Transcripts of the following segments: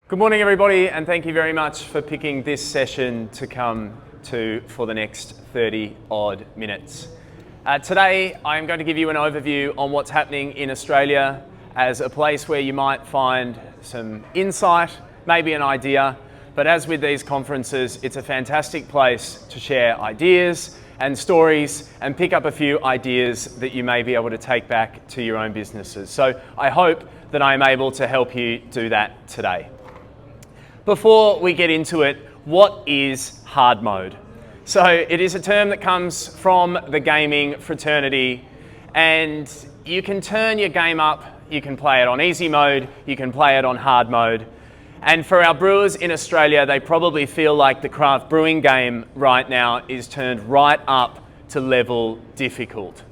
Good morning, everybody, and thank you very much for picking this session to come to for the next 30 odd minutes. Today, I'm going to give you an overview on what's happening in Australia as a place where you might find some insight, maybe an idea, but as with these conferences, it's a fantastic place to share ideas and stories and pick up a few ideas that you may be able to take back to your own businesses. So I hope that I'm able to help you do that today. Before we get into it, what is hard mode? So it is a term that comes from the gaming fraternity, and you can turn your game up, you can play it on easy mode, you can play it on hard mode. And for our brewers in Australia, they probably feel like the craft brewing game right now is turned right up to level difficult.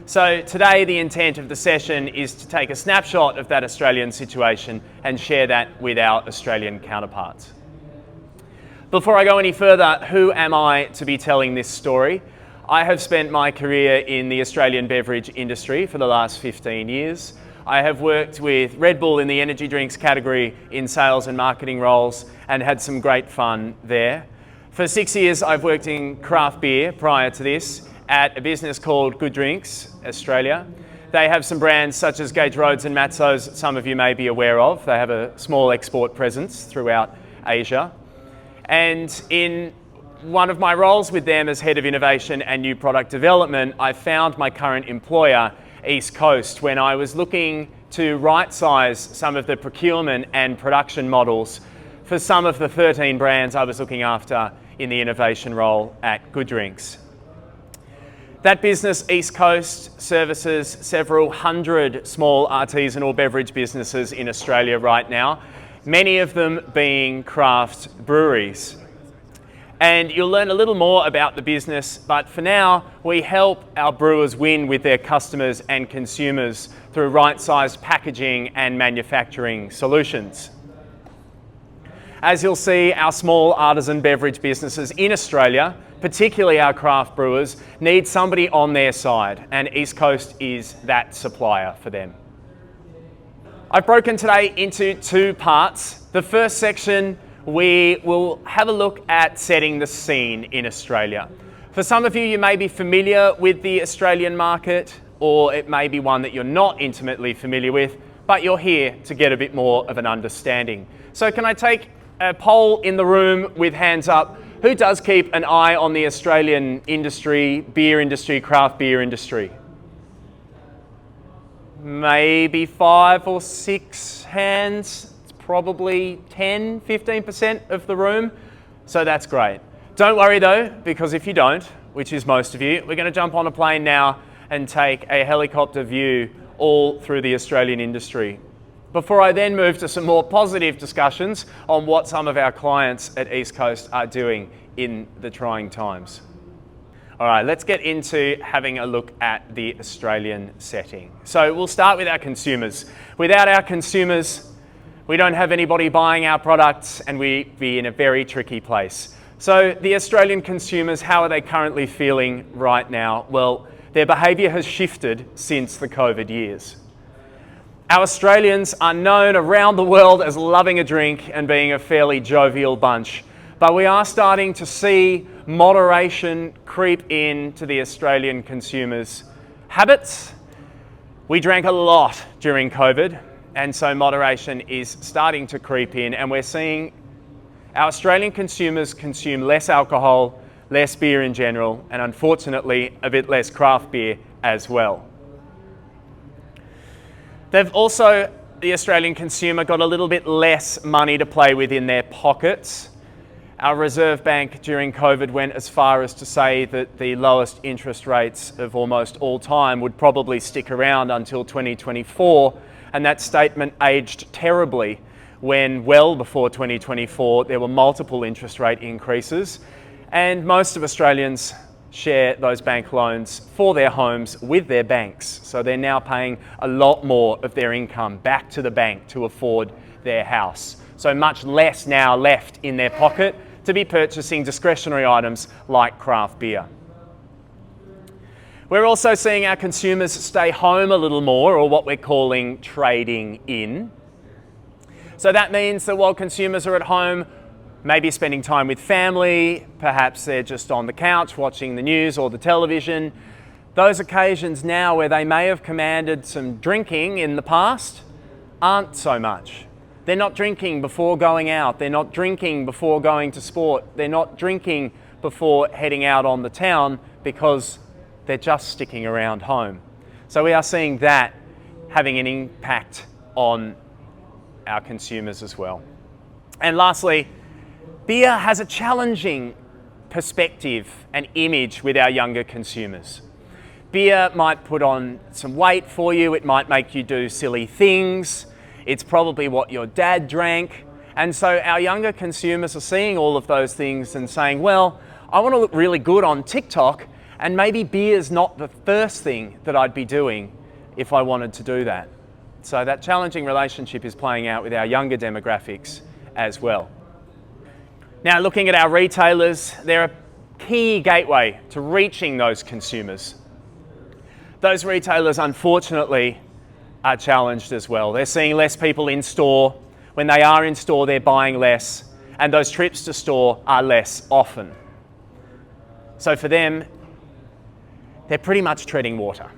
So today, the intent of the session is to take a snapshot of that Australian situation and share that with our Australian counterparts. Before I go any further, who am I to be telling this story? I have spent my career in the Australian beverage industry for the last 15 years. I have worked with Red Bull in the energy drinks category in sales and marketing roles and had some great fun there. For 6 years, I've worked in craft beer prior to this, at a business called Good Drinks Australia. They have some brands such as Gage Roads and Matzo's that some of you may be aware of. They have a small export presence throughout Asia. And in one of my roles with them as Head of Innovation and New Product Development, I found my current employer, East Coast, when I was looking to right-size some of the procurement and production models for some of the 13 brands I was looking after in the innovation role at Good Drinks. That business, East Coast, services several hundred small artisanal beverage businesses in Australia right now, many of them being craft breweries. And you'll learn a little more about the business, but for now, we help our brewers win with their customers and consumers through right-sized packaging and manufacturing solutions. As you'll see, our small artisan beverage businesses in Australia, particularly our craft brewers, need somebody on their side, and East Coast is that supplier for them. I've broken today into two parts. The first section, we will have a look at setting the scene in Australia. For some of you, you may be familiar with the Australian market, or it may be one that you're not intimately familiar with, but you're here to get a bit more of an understanding. So can I take a poll in the room with hands up? Who does keep an eye on the Australian industry, beer industry, craft beer industry? Maybe 5 or 6 hands. It's probably 10, 15% of the room. So that's great. Don't worry though, because if you don't, which is most of you, we're going to jump on a plane now and take a helicopter view all through the Australian industry. Before I then move to some more positive discussions on what some of our clients at East Coast are doing in the trying times. All right, let's get into having a look at the Australian setting. So we'll start with our consumers. Without our consumers, we don't have anybody buying our products and we'd be in a very tricky place. So the Australian consumers, how are they currently feeling right now? Well, their behaviour has shifted since the COVID years. Our Australians are known around the world as loving a drink and being a fairly jovial bunch, but we are starting to see moderation creep into the Australian consumers' habits. We drank a lot during COVID, and so moderation is starting to creep in, and we're seeing our Australian consumers consume less alcohol, less beer in general, and unfortunately a bit less craft beer as well. They've also, the Australian consumer, got a little bit less money to play with in their pockets. Our Reserve Bank during COVID went as far as to say that the lowest interest rates of almost all time would probably stick around until 2024, and that statement aged terribly when well before 2024 there were multiple interest rate increases, and most of Australians share those bank loans for their homes with their banks. So they're now paying a lot more of their income back to the bank to afford their house. So much less now left in their pocket to be purchasing discretionary items like craft beer. We're also seeing our consumers stay home a little more, or what we're calling trading in. So that means that while consumers are at home, maybe spending time with family, perhaps they're just on the couch watching the news or the television, those occasions now where they may have commanded some drinking in the past aren't so much. They're not drinking before going out, they're not drinking before going to sport, they're not drinking before heading out on the town because they're just sticking around home. So we are seeing that having an impact on our consumers as well. And lastly, beer has a challenging perspective and image with our younger consumers. Beer might put on some weight for you, it might make you do silly things, it's probably what your dad drank, and so our younger consumers are seeing all of those things and saying, well, I want to look really good on TikTok, and maybe beer's not the first thing that I'd be doing if I wanted to do that. So that challenging relationship is playing out with our younger demographics as well. Now, looking at our retailers, they're a key gateway to reaching those consumers. Those retailers, unfortunately, are challenged as well. They're seeing less people in store. When they are in store, they're buying less, and those trips to store are less often. So for them, they're pretty much treading water.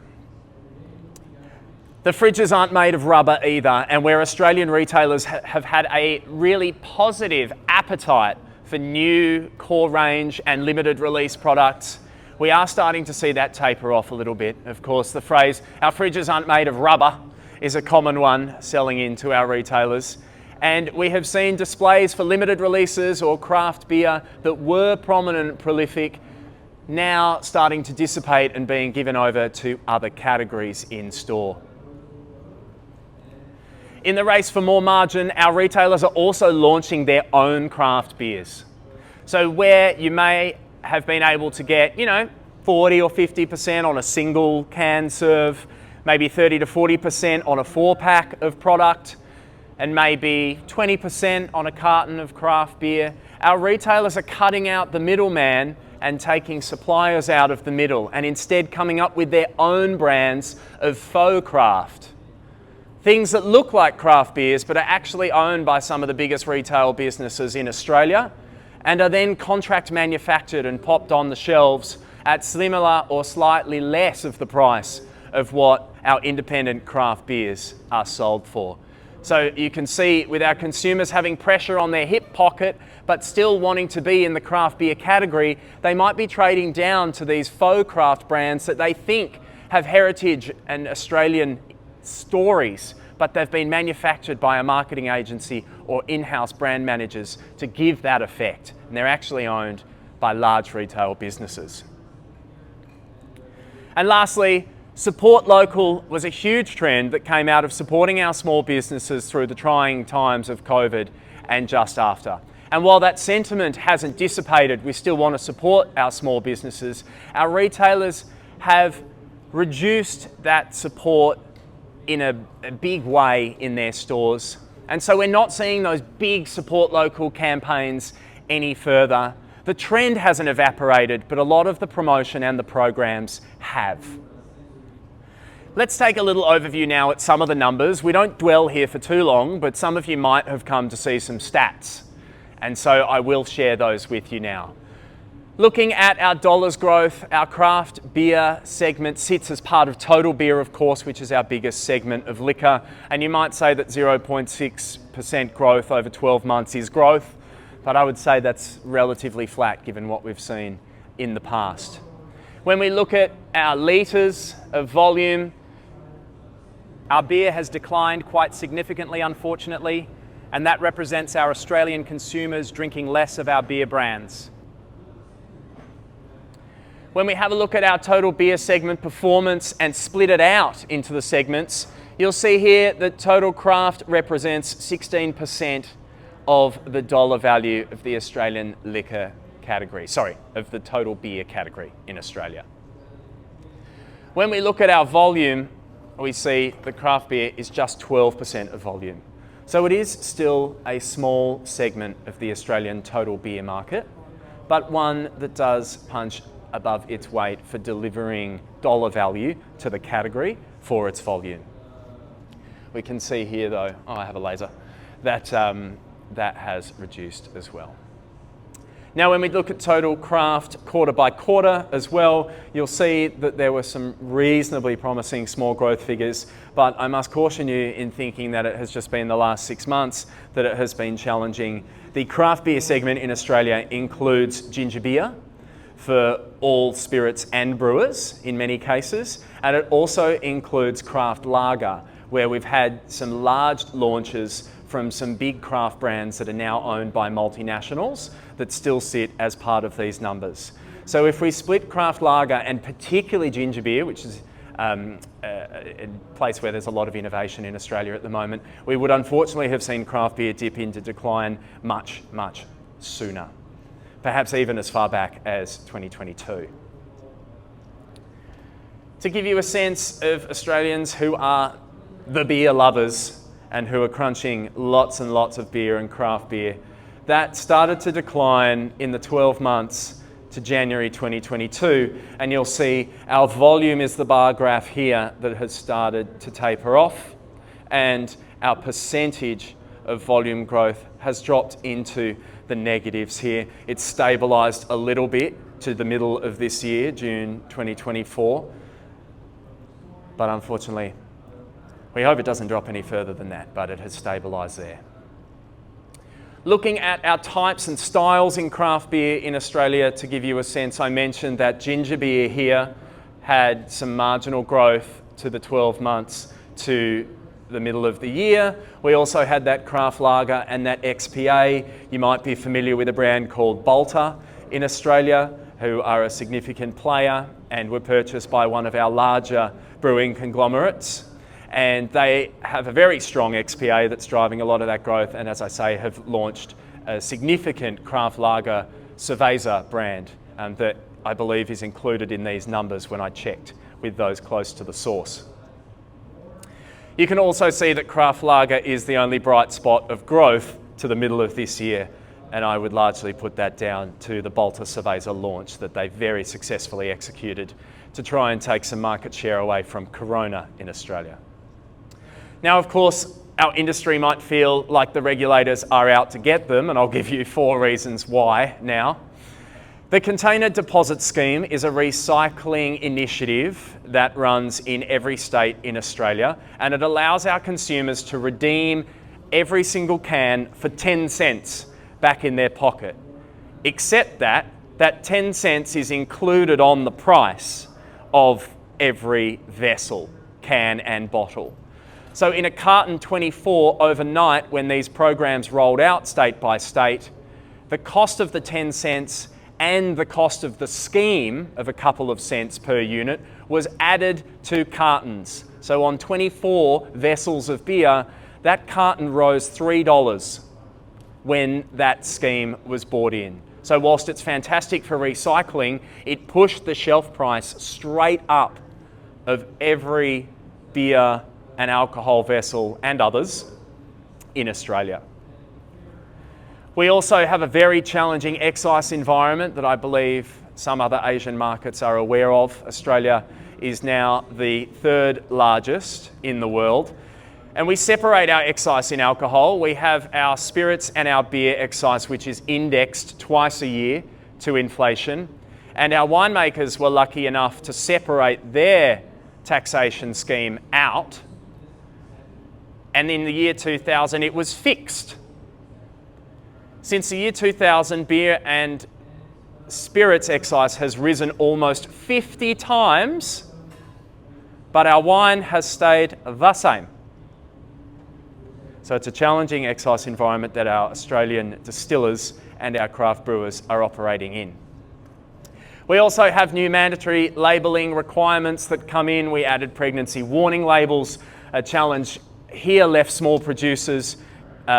The fridges aren't made of rubber either, and where Australian retailers have had a really positive appetite for new core range and limited release products, we are starting to see that taper off a little bit. Of course, the phrase, our fridges aren't made of rubber, is a common one selling into our retailers. And we have seen displays for limited releases or craft beer that were prominent and prolific now starting to dissipate and being given over to other categories in store. In the race for more margin, our retailers are also launching their own craft beers. So where you may have been able to get, 40 or 50% on a single can serve, maybe 30 to 40% on a 4-pack of product, and maybe 20% on a carton of craft beer, our retailers are cutting out the middleman and taking suppliers out of the middle and instead coming up with their own brands of faux craft. Things that look like craft beers but are actually owned by some of the biggest retail businesses in Australia and are then contract manufactured and popped on the shelves at similar or slightly less of the price of what our independent craft beers are sold for. So you can see with our consumers having pressure on their hip pocket but still wanting to be in the craft beer category, they might be trading down to these faux craft brands that they think have heritage and Australian stories, but they've been manufactured by a marketing agency or in-house brand managers to give that effect. And they're actually owned by large retail businesses. And lastly, support local was a huge trend that came out of supporting our small businesses through the trying times of COVID and just after. And while that sentiment hasn't dissipated, we still want to support our small businesses. Our retailers have reduced that support in a big way in their stores. And so we're not seeing those big support local campaigns any further. The trend hasn't evaporated, but a lot of the promotion and the programs have. Let's take a little overview now at some of the numbers. We don't dwell here for too long, but some of you might have come to see some stats. And so I will share those with you now. Looking at our dollars growth, our craft beer segment sits as part of total beer, of course, which is our biggest segment of liquor. And you might say that 0.6% growth over 12 months is growth, but I would say that's relatively flat given what we've seen in the past. When we look at our litres of volume, our beer has declined quite significantly, unfortunately, and that represents our Australian consumers drinking less of our beer brands. When we have a look at our total beer segment performance and split it out into the segments, you'll see here that total craft represents 16% of the dollar value of the Australian liquor category, of the total beer category in Australia. When we look at our volume, we see the craft beer is just 12% of volume. So it is still a small segment of the Australian total beer market, but one that does punch above its weight for delivering dollar value to the category for its volume. We can see here though, I have a laser, that has reduced as well. Now, when we look at total craft quarter by quarter as well, you'll see that there were some reasonably promising small growth figures, but I must caution you in thinking that it has just been the last 6 months that it has been challenging. The craft beer segment in Australia includes ginger beer for all spirits and brewers in many cases, and it also includes craft lager, where we've had some large launches from some big craft brands that are now owned by multinationals that still sit as part of these numbers. So if we split craft lager and particularly ginger beer, which is a place where there's a lot of innovation in Australia at the moment, we would unfortunately have seen craft beer dip into decline much, much sooner, perhaps even as far back as 2022. To give you a sense of Australians who are the beer lovers and who are crunching lots and lots of beer and craft beer, that started to decline in the 12 months to January 2022, and you'll see our volume is the bar graph here that has started to taper off, and our percentage of volume growth has dropped into the negatives here. It's stabilised a little bit to the middle of this year, June 2024, but unfortunately we hope it doesn't drop any further than that, but it has stabilised there. Looking at our types and styles in craft beer in Australia, to give you a sense, I mentioned that ginger beer here had some marginal growth to the 12 months to the middle of the year. We also had that craft lager and that XPA. You might be familiar with a brand called Bolter in Australia, who are a significant player and were purchased by one of our larger brewing conglomerates. And they have a very strong XPA that's driving a lot of that growth, and as I say, have launched a significant craft lager Cerveza brand that I believe is included in these numbers when I checked with those close to the source. You can also see that craft lager is the only bright spot of growth to the middle of this year, and I would largely put that down to the Bolter Cerveza launch that they very successfully executed to try and take some market share away from Corona in Australia. Now, of course, our industry might feel like the regulators are out to get them, and I'll give you 4 reasons why now. The Container Deposit Scheme is a recycling initiative that runs in every state in Australia, and it allows our consumers to redeem every single can for 10 cents back in their pocket, except that 10 cents is included on the price of every vessel, can and bottle. So in a carton 24 overnight, when these programs rolled out state by state, the cost of the 10 cents and the cost of the scheme of a couple of cents per unit was added to cartons. So on 24 vessels of beer, that carton rose $3 when that scheme was bought in. So whilst it's fantastic for recycling, it pushed the shelf price straight up of every beer and alcohol vessel and others in Australia. We also have a very challenging excise environment that I believe some other Asian markets are aware of. Australia is now the 3rd largest in the world. And we separate our excise in alcohol. We have our spirits and our beer excise, which is indexed twice a year to inflation. And our winemakers were lucky enough to separate their taxation scheme out. And in the year 2000, it was fixed. Since the year 2000, beer and spirits excise has risen almost 50 times, but our wine has stayed the same. So it's a challenging excise environment that our Australian distillers and our craft brewers are operating in. We also have new mandatory labelling requirements that come in. We added pregnancy warning labels. A challenge here left small producers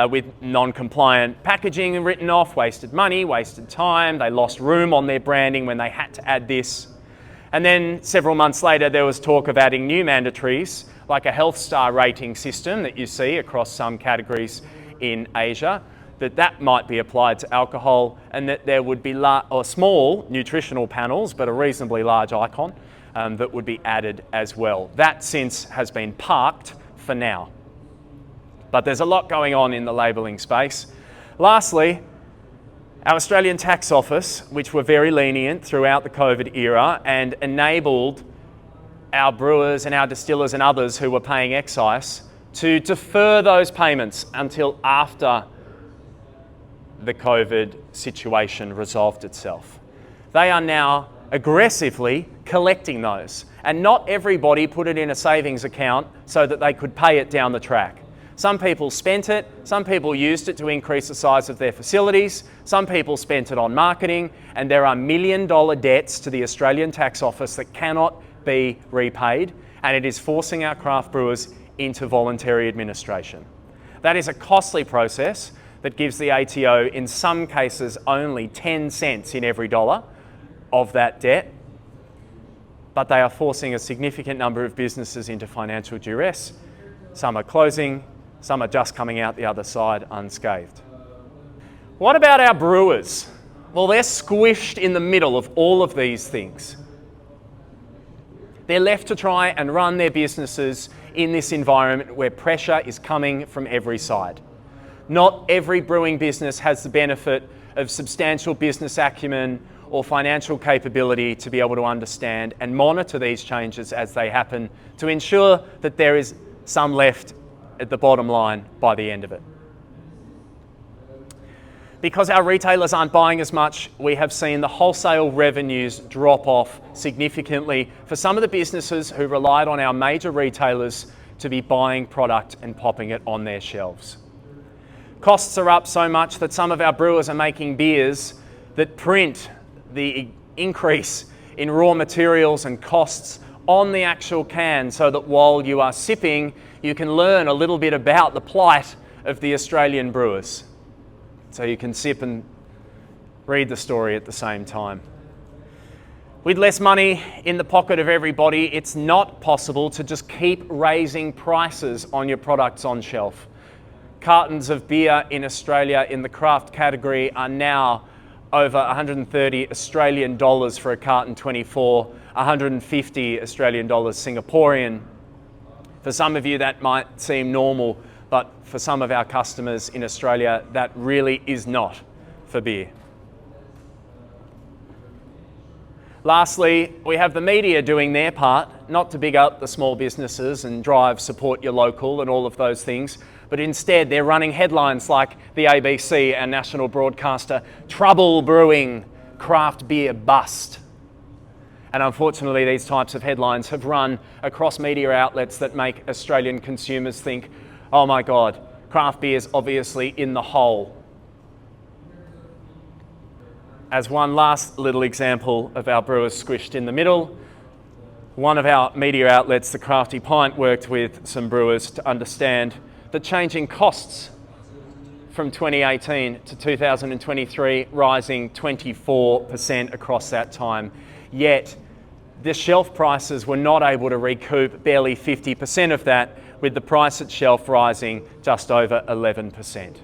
with non-compliant packaging written off, wasted money, wasted time. They lost room on their branding when they had to add this. And then several months later, there was talk of adding new mandatories, like a health star rating system that you see across some categories in Asia, that might be applied to alcohol, and that there would be small nutritional panels, but a reasonably large icon that would be added as well. That since has been parked for now. But there's a lot going on in the labelling space. Lastly, our Australian Tax Office, which were very lenient throughout the COVID era and enabled our brewers and our distillers and others who were paying excise to defer those payments until after the COVID situation resolved itself. They are now aggressively collecting those, and not everybody put it in a savings account so that they could pay it down the track. Some people spent it, some people used it to increase the size of their facilities, some people spent it on marketing, and there are $1 million debts to the Australian Tax Office that cannot be repaid, and it is forcing our craft brewers into voluntary administration. That is a costly process that gives the ATO, in some cases, only 10 cents in every dollar of that debt, but they are forcing a significant number of businesses into financial duress. Some are closing, some are just coming out the other side unscathed. What about our brewers? Well, they're squished in the middle of all of these things. They're left to try and run their businesses in this environment where pressure is coming from every side. Not every brewing business has the benefit of substantial business acumen or financial capability to be able to understand and monitor these changes as they happen to ensure that there is some left at the bottom line by the end of it. Because our retailers aren't buying as much, we have seen the wholesale revenues drop off significantly for some of the businesses who relied on our major retailers to be buying product and popping it on their shelves. Costs are up so much that some of our brewers are making beers that print the increase in raw materials and costs on the actual can, so that while you are sipping, you can learn a little bit about the plight of the Australian brewers. So you can sip and read the story at the same time. With less money in the pocket of everybody, it's not possible to just keep raising prices on your products on shelf. Cartons of beer in Australia in the craft category are now over 130 Australian dollars for a carton 24, 150 Australian dollars Singaporean. For some of you that might seem normal, but for some of our customers in Australia, that really is not for beer. Lastly, we have the media doing their part, not to big up the small businesses and drive support your local and all of those things, but instead they're running headlines like the ABC, our national broadcaster, "Trouble Brewing, Craft Beer Bust." And unfortunately, these types of headlines have run across media outlets that make Australian consumers think, oh my God, craft beer's obviously in the hole. As one last little example of our brewers squished in the middle, one of our media outlets, the Crafty Pint, worked with some brewers to understand the changing costs from 2018 to 2023, rising 24% across that time. Yet, the shelf prices were not able to recoup barely 50% of that, with the price at shelf rising just over 11%.